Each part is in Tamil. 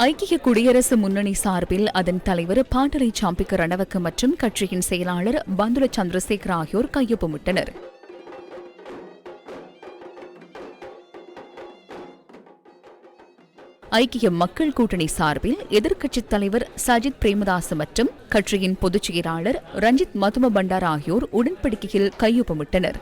ஐக்கிய குடியரசு முன்னணி சார்பில் அதன் தலைவர் பாட்டலை சாம்பிக்க ரணவக்க மற்றும் கட்சியின் செயலாளர் பந்துல சந்திரசேகர் ஆகியோர் கையொப்பமிட்டனர். ஐக்கிய மக்கள் கூட்டணி சார்பில் எதிர்க்கட்சித் தலைவர் சஜித் பிரேமதாஸ் மற்றும் கட்சியின் பொதுச் செயலாளர் ரஞ்சித் மதும பண்டார் ஆகியோர் உடன்படிக்கையில் கையொப்பமிட்டனர்.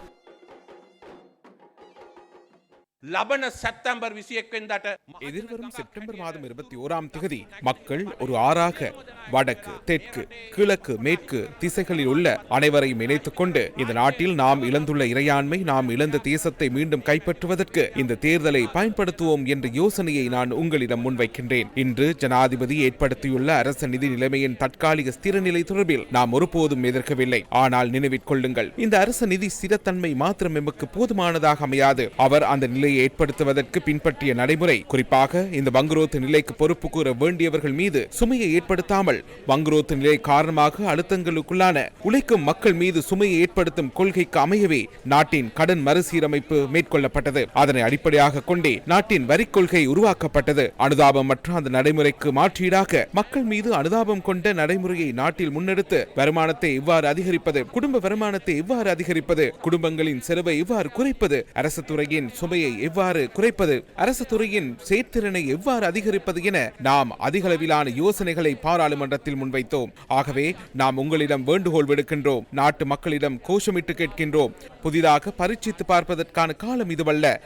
எதிர்வரும் செப்டம்பர் மாதம் 21ஆம் தேதி மக்கள் ஒரு ஆறாக வடக்கு, தெற்கு, கிழக்கு, மேற்கு திசைகளில் உள்ள அனைவரையும் இணைத்துக் கொண்டு இந்த நாட்டில் நாம் இழந்துள்ள இறையாண்மை, நாம் இழந்த தேசத்தை மீண்டும் கைப்பற்றுவதற்கு இந்த தேர்தலை பயன்படுத்துவோம் என்ற யோசனையை நான் உங்களிடம் முன்வைக்கின்றேன். இன்று ஜனாதிபதி ஏற்படுத்தியுள்ள அரச நிதி நிலைமையின் தற்காலிக ஸ்திரநிலை தொடர்பில் நாம் ஒருபோதும் எதிர்க்கவில்லை. ஆனால் நினைவிற்கொள்ளுங்கள், இந்த அரச நிதி ஸ்திரத்தன்மை மாத்திரம் எமக்கு போதுமானதாக அமையாது. அவர் அந்த நிலையை ஏற்படுத்துவதற்கு பின்பற்றிய நடைமுறை, குறிப்பாக இந்த வங்குரோத்து நிலைக்கு பொறுப்பு கூற வேண்டியவர்கள் மீது சுமையை ஏற்படுத்தாமல் வங்குரோத்து நிலை காரணமாக அழுத்தங்களுக்குள்ளான உழைக்கும் மக்கள் மீது சுமையை ஏற்படுத்தும் கொள்கைக்கு அமையவே நாட்டின் கடன் மறுசீரமைப்பு மேற்கொள்ளப்பட்டது. அதனை அடிப்படையாக கொண்டே நாட்டின் வரி கொள்கை உருவாக்கப்பட்டது. அனுதாபமற்ற அந்த நடைமுறைக்கு மாற்றீடாக மக்கள் மீது அனுதாபம் கொண்ட நடைமுறையை நாட்டில் முன்னெடுத்து வருமானத்தை எவ்வாறு அதிகரிப்பது, குடும்ப வருமானத்தை எவ்வாறு அதிகரிப்பது, குடும்பங்களின் செலவை எவ்வாறு குறைப்பது, அரசு துறையின் சுமையை எவ்வாறு குறைப்பது, அரசு துறையின் செயற்திறனை எவ்வாறு அதிகரிப்பது என நாம் அதிகளவிலான யோசனைகளை பாராளுமன்றத்தில் முன்வைத்தோம். ஆகவே நாம் உங்களிடம் வேண்டுகோள் விடுக்கின்றோம், நாட்டு மக்களிடம் கோஷமிட்டு கேட்கின்றோம். புதிதாக பரீட்சித்து பார்ப்பதற்கான காலம் இதுவல்ல.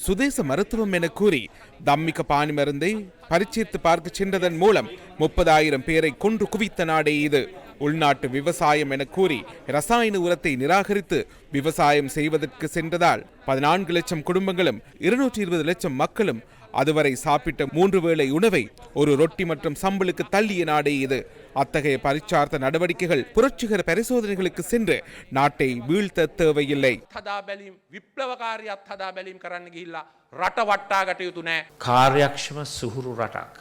சுதேச மருத்துவம் என கூறி தம்மிக்க பானி மருந்தை பரீட்சித்து பார்க்க சென்றதன் மூலம் 30,000 பேரை கொன்று குவித்த நாடே இது. உள்நாட்டு விவசாயம் என கூறி ரசாயன உரத்தை நிராகரித்து விவசாயம் செய்வதற்கு சென்றதால் 14 லட்சம் குடும்பங்களும் 220 லட்சம் மக்களும் அதுவரை சாப்பிட்ட 3 வேளை உணவை ஒரு ரொட்டி மற்றும் சம்பளுக்கு தள்ளிய நாடே இது. அத்தகைய பரிச்சார்த்த நடவடிக்கைகள் புரட்சிகர பரிசோதனைகளுக்கு சென்று நாட்டை வீழ்த்த தேவையில்லை. காரியக்ஷம சுகுரு ரட்டாக்,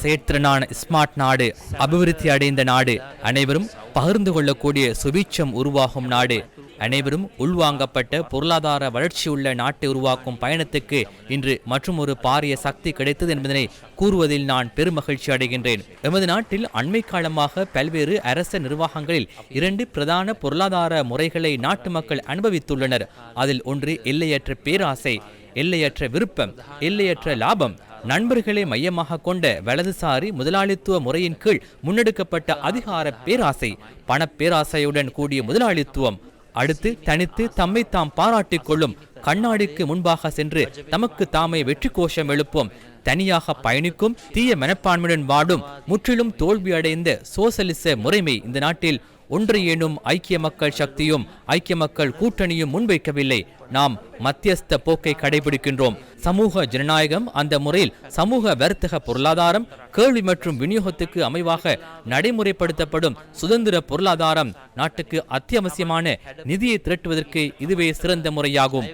செயற்திறனான ஸ்மார்ட் நாடு, அபிவிருத்தி அடைந்த நாடு, அனைவரும் பகிர்ந்து கொள்ளக்கூடிய சுபீட்சம் உருவாகும் நாடு, அனைவரும் உள்வாங்கப்பட்ட பொருளாதார வளர்ச்சியுள்ள நாட்டை உருவாக்கும் பயணத்துக்கு இன்று மற்றும் ஒரு பாரிய சக்தி கிடைத்தது என்பதனை கூறுவதில் நான் பெருமகிழ்ச்சி அடைகின்றேன். எமது நாட்டில் அண்மை காலமாக பல்வேறு அரச நிர்வாகங்களில் 2 பிரதான பொருளாதார முறைகளை நாட்டு மக்கள் அனுபவித்துள்ளனர். அதில் ஒன்று எல்லையற்ற பேராசை, எல்லையற்ற விருப்பம், எல்லையற்ற லாபம், நண்பர்களை மையமாக கொண்ட வலதுசாரி முதலாளித்துவ முறையின் கீழ் முன்னெடுக்கப்பட்ட அதிகார பேராசை, பணப்பேராசையுடன் கூடிய முதலாளித்துவம். அடுத்து தனித்து தம்மை தாம் பாராட்டிக் கொள்ளும், கண்ணாடிக்கு முன்பாக சென்று தமக்கு தாமே வெற்றி கோஷம் எழுப்பும், தனியாக பயணிக்கும், தீய மனப்பான்மையுடன் வாடும், முற்றிலும் தோல்வியடைந்த சோசலிச முறைமை இந்த நாட்டில் ஒன்றையேனும் ஐக்கிய மக்கள் சக்தியும் ஐக்கிய மக்கள் கூட்டணியும் முன்வைக்கவில்லை. நாம் மத்தியஸ்த போக்கை கடைபிடிக்கின்றோம். சமூக ஜனநாயகம், அந்த முறையில் சமூக வர்த்தக பொருளாதாரம், கேள்வி மற்றும் விநியோகத்துக்கு அமைவாக நடைமுறைப்படுத்தப்படும் சுதந்திர பொருளாதாரம் நாட்டுக்கு அத்தியாவசியமான நிதியை திரட்டுவதற்கு இதுவே சிறந்த முறையாகும்.